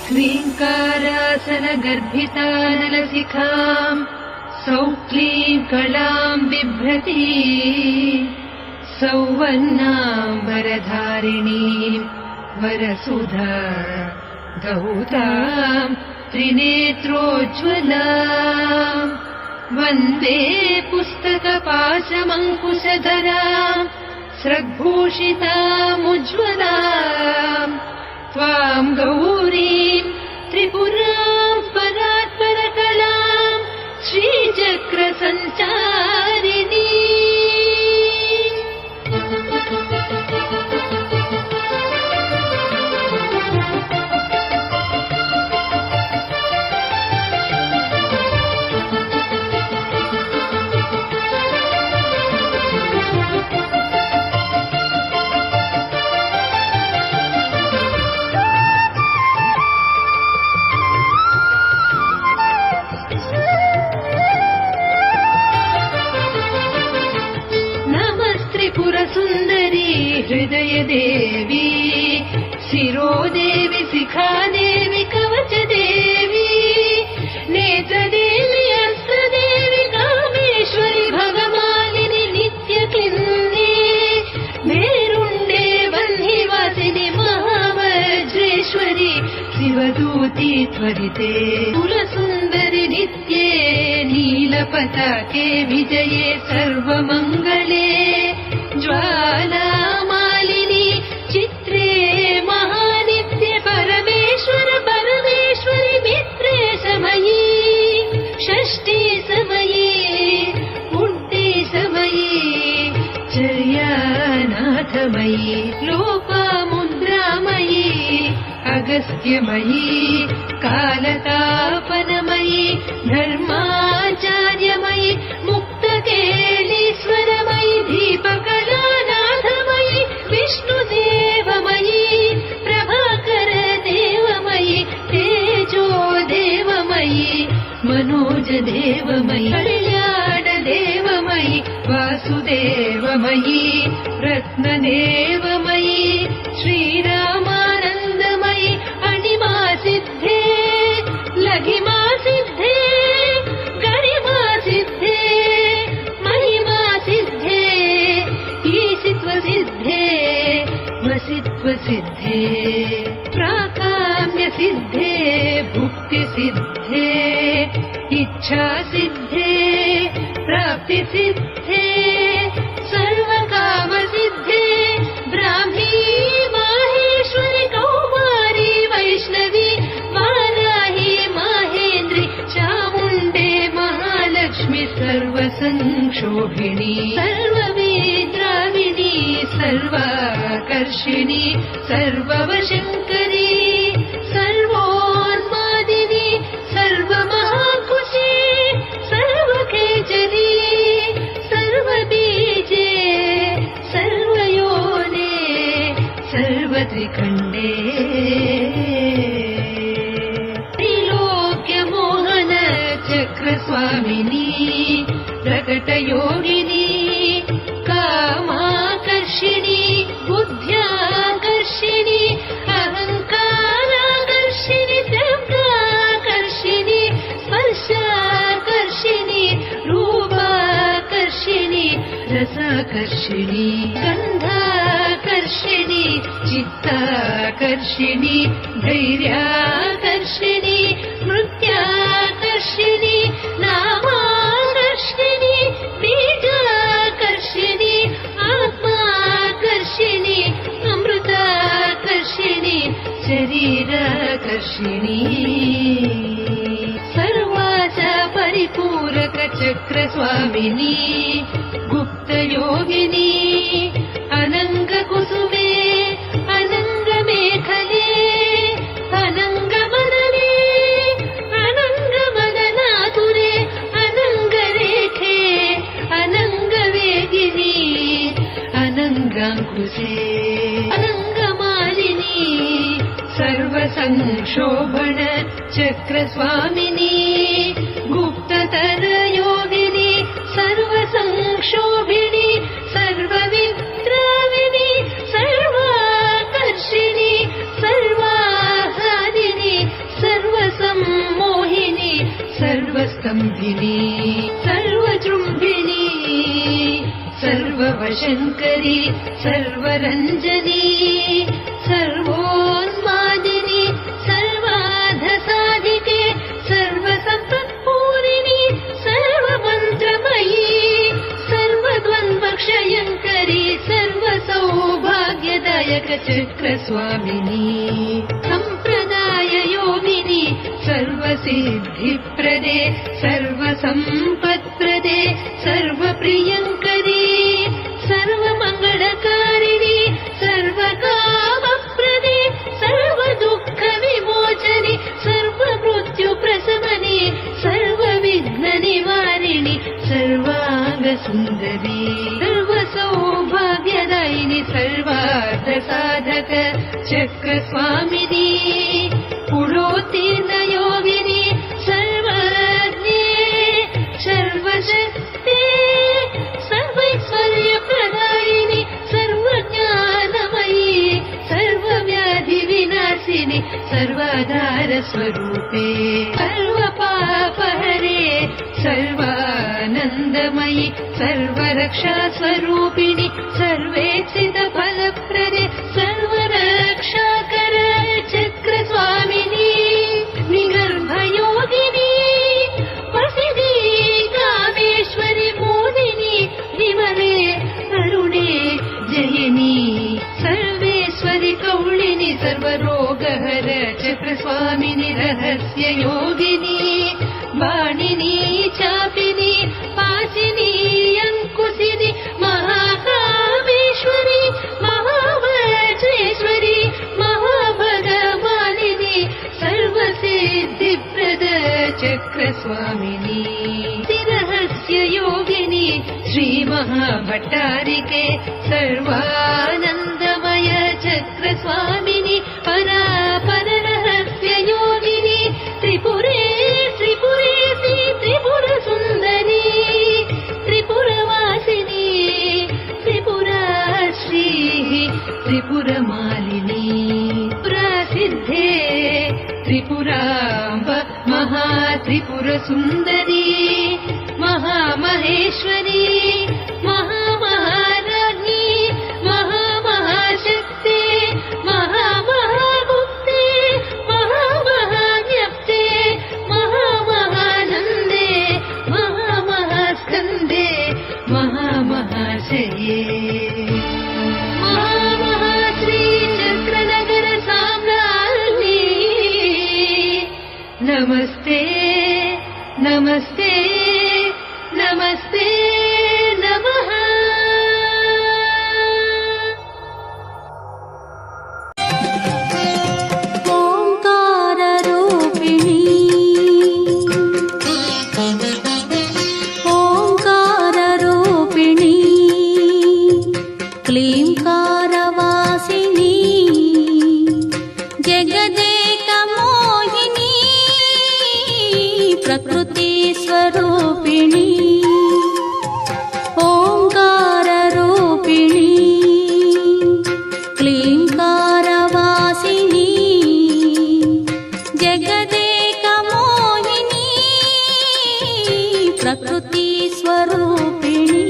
ह्रीङ्कारासनगर्भितानलशिखाम् सौक्लीं कलाम् बिभ्रती सौवर्णाम्बरधारिणीम् वरसुधा गौताम् त्रिनेत्रोज्ज्वलाम् वन्दे पुस्तकपाशमङ्कुशधराम् स्रग्भूषितामुज्ज्वलाम् त्वाम् गौरीम् त्रिपुराम् परात्परकलाम् श्रीचक्रसञ्चारिणी सुन्दरी हृदय देवी शिरोदेवी शिखादेवी कवचदेवी नेत्रदेवी हस्तदेवी कामेश्वरी भगमालिनी नित्यक्लिन्दी मेरुण्डे वह्निवासिनी महावज्रेश्वरी शिवदूती त्वरिते कुलसुन्दरि नित्ये नीलपताके विजये सर्वमङ्गले ज्वालामालिनी चित्रे महानित्ये परमेश्वर परमेश्वरि मित्रे समयी षष्ठी समयी पुण्ये समयी चर्यानाथमयी लोपामुद्रामयी अगस्त्यमयी कालतापनमयी धर्माचार्यमयी मुक्तकेलीश्वरमयी दीपकलानाथमयी विष्णुदेवमयी प्रभाकर देवमयी तेजो देवमयी मनोज देवमयी कल्याण देवमयी वासुदेवमयी रत्नदेवमयी श्रीरामानन्दमयी अणिमा सिद्धे लघिमा सिद्धे गरिमा सिद्धे महिमा सिद्धे ईशित्व सिद्धे वसित्व सिद्धे प्राकाम्य सिद्धे भुक्ति सिद्धे इच्छा सिद्धे प्राप्ति सिद्धे सर्वकाम सिद्धे ब्राह्मी माहेश्वरी कौमारी वैष्णवी वाराही माहेन्द्री चामुण्डे महालक्ष्मी सर्वसंक्षोभिणी सर्ववेद्राविणी सर्वाकर्षिणी सर्ववशङ्करी सर्वोन्मादिनी सर्वमहाकुशी सर्वखेचरी सर्वबीजे सर्वयोने सर्वत्रिखण्डे त्रिलोक्यमोहन चक्रस्वामिनी प्रकटयोगिनी कामाकर्षिणी बुद्ध्याकर्षिणी अहङ्काराकर्षिणी शब्दाकर्षिणी स्पर्शाकर्षिणी रूपाकर्षिणी रसाकर्षिणी गन्धाकर्षिणी चित्ताकर्षिणी धैर्याकर्षिणी नृत्याकर्षिणी नामाकर्षिणी बीजाकर्षिणी आत्माकर्षिणी अमृताकर्षिणी शरीराकर्षिणी सर्वाच परिपूरक चक्रस्वामिनी गुप्तयोगिनी अनङ्गकुसुमे अनङ्गमेखले अनङ्गमदने अनङ्गमदनातुरे अनङ्गरेखे अनङ्गवेगिनी अनङ्गाङ्कुशे अनङ्गमालिनी सर्वसंक्षोभण चक्रस्वामिनी गुप्ततरयोगिनी सर्वसंक्षोभिणी सर्वविद्राविणी सर्वाकर्षिणी सर्वाहारिणी सर्वसम्भिनी सर्वजृम्भिणी सर्ववशङ्करी सर्वरञ्जनी सर्वोन्मादिनी सर्वाधसाधिके सर्वसम्पत्पूरिणी सर्वमन्त्रमयी सर्वद्वन्द्वक्षयङ्करी सर्वसौभाग्यदायक चक्रस्वामिनी सम्प्रदाययोगिनी सर्वसिद्धिप्रदे सर्वसम्पत्प्रदे सर्वप्रियङ्करी सर्वमङ्गलकारिणी सर्वकामप्रदे सर्वदुःखविमोचनि सर्वमृत्युप्रशमनि सर्वविघ्ननिवारिणि सर्वाङ्गसुन्दरी सर्वसौभाग्यदायिनि सर्वार्थसाधक चक्रस्वामिनी पुरोत्तीर्णयोगिनी सर्वज्ञे सर्वशक्ते सर्वैश्वर्यप्रदायिनि सर्वज्ञानमयी सर्वव्याधिविनाशिनि सर्वाधारस्वरूपे सर्वपापहरे सर्वानन्दमयि सर्वरक्षास्वरूपिणि सर्वेक्षितफलप्रदे सर्वरक्षाकर चक्रस्वामिनी निगर्भयोगिनी वसिनी कामेश्वरि मोदिनी विमले अरुणे जयिनी सर्वेश्वरि कौलिनि सर्वरोगहर चक्रस्वामिनि रहस्ययोगिनी वाणिनी चापिनी पाचिनी अंकुशिनी महाकामेश्वरी महावज्रेश्वरी महाभगवानिनी सर्वसिद्धिप्रद चक्रस्वामिनी रहस्ययोगिनी श्रीमहाभट्टारिके सर्वानन्दमय चक्रस्वामिनी परापररहस्ययोगिनी त्रिपुरे त्रिपुरेशी त्रिपुरसुन्दरी त्रिपुरवासिनी त्रिपुराश्रीः त्रिपुरमालिनी प्रसिद्धे त्रिपुराम्ब महात्रिपुरसुन्दरी महामहेश्वरी महामहाराज्ञी महामहाशक्ते महामहागुप्ते महामहाज्ञप्ते महामहानन्दे महामहास्कन्दे महामहाशये महामहाश्रीचक्रनगर साम्राज्ञी नमस्ते नमस्ते नमस्ते नमः। ओंकाररूपिणी ओंकाररूपिणी क्लींकारवासिनी जगदेकमोहिनी प्रकृति स्वरूपिणी ओंकाररूपिणी क्लींकारवासिनी जगदेकमोहिनी प्रकृति स्वरूपिणी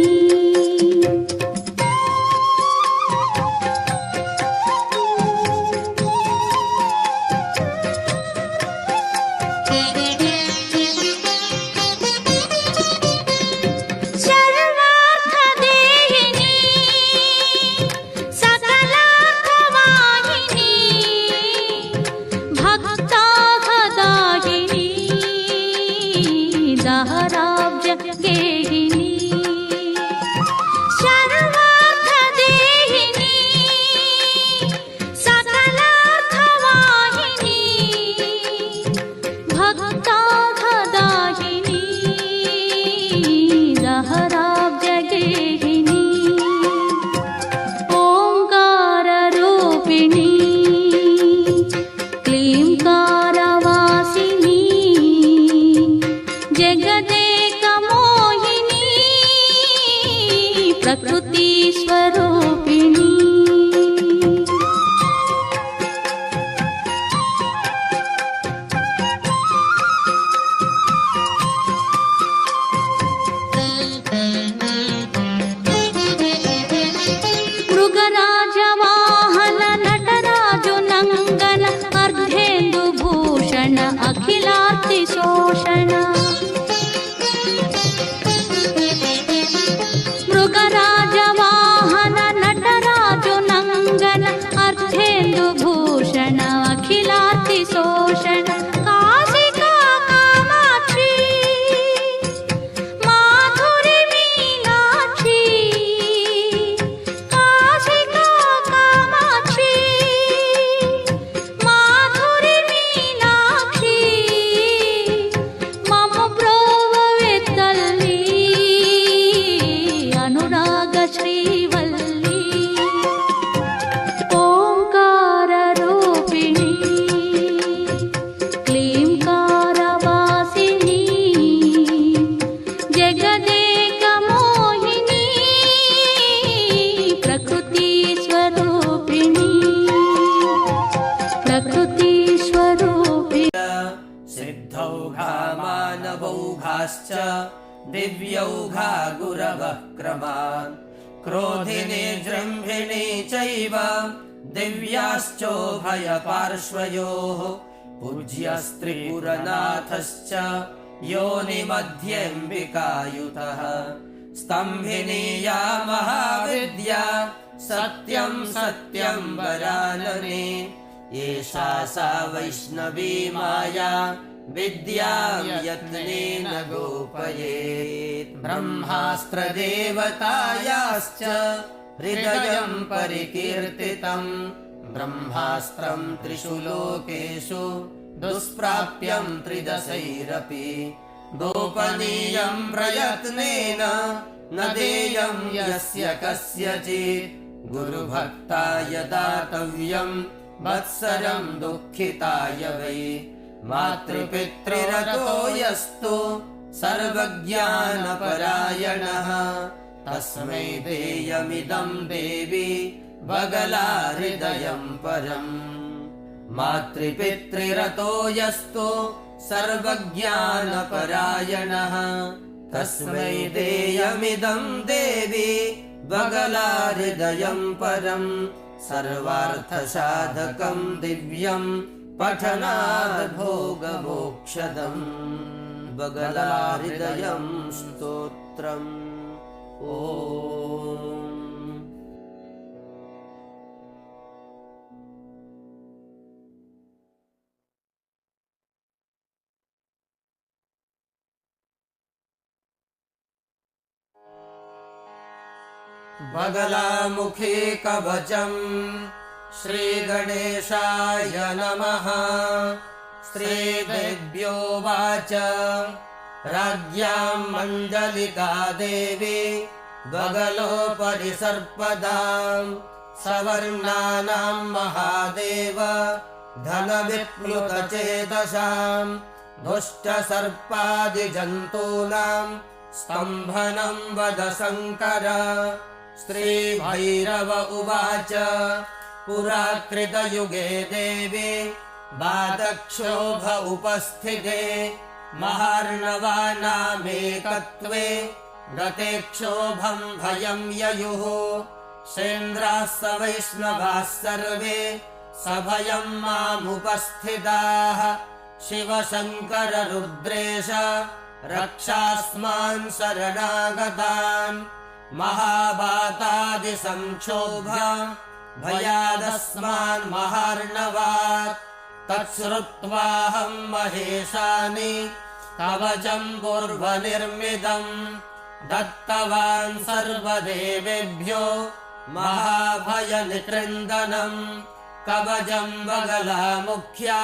प्रकृति स्वरूपिणी शोषण काशिका कामाक्षी माधुरी मीनाक्षी काशिका कामाक्षी माधुरी मीनाक्षी मम प्रोववे तल्ली अनुराग श्रीवल्ली ओंकार रूपिणी क्लींकारवासिनी जगदेक मोहिनी प्रकृति स्वरूपिणी प्रकृति स्वरूपिणी सिद्धौघा मानवौघाश्च दिव्यौघा गुरवः क्रमान् क्रोधिनी जृम्भिणी चैव दिव्याश्चोभयपार्श्वयोः पूज्यस्त्रिपुरनाथश्च योनिमध्येऽम्बिकायुतः स्तम्भिनी या महाविद्या सत्यं सत्यं वरानने एषा सा वैष्णवी माया विद्यां यत्नेन गोपयेत् ब्रह्मास्त्रदेवतायाश्च हृदयं परिकीर्तितम् ब्रह्मास्त्रं त्रिषु लोकेषु दुष्प्राप्यं त्रिदशैरपि गोपनीयं प्रयत्नेन न देयं यस्य कस्यचित् गुरुभक्ताय दातव्यं वत्सरं दुःखिताय वै मातृपितृरतो यस्तु सर्वज्ञानपरायणः तस्मै देयमिदं देवी बगलाहृदयं परम् मातृपितृरतो यस्तु सर्वज्ञानपरायणः तस्मै देयमिदं देवी बगलाहृदयं परम् सर्वार्थसाधकं दिव्यं पठनाद् भोगमोक्षदम् बगलाहृदयं स्तोत्रम् ॐ बगलामुखी कवचम् श्रीगणेशाय नमः। श्रीदेव्योवाच राज्ञां मण्डलिका देवी बगलोपरि सर्पदां सवर्णानां महादेव धनविप्लुतचेतसां दुष्टसर्पादिजन्तूनां स्तम्भनं वद शङ्कर। श्रीभैरव उवाच पुरा कृतयुगे देवी बाधक्षोभ उपस्थिते महार्णवानामेकत्वे गते क्षोभं भयं ययुः सेन्द्राः स वैष्णवाः सर्वे सभयं मामुपस्थिताः शिव शङ्कर रुद्रेश रक्षास्मान् शरणागतान् महाबातादिसंक्षोभ भयादस्मान् महार्णवात् तच्छ्रुत्वाहं महेशानि कवचं पूर्वनिर्मितम् दत्तवान् सर्वदेवेभ्यो महाभयनिकृन्दनम् कवचं बगलामुख्या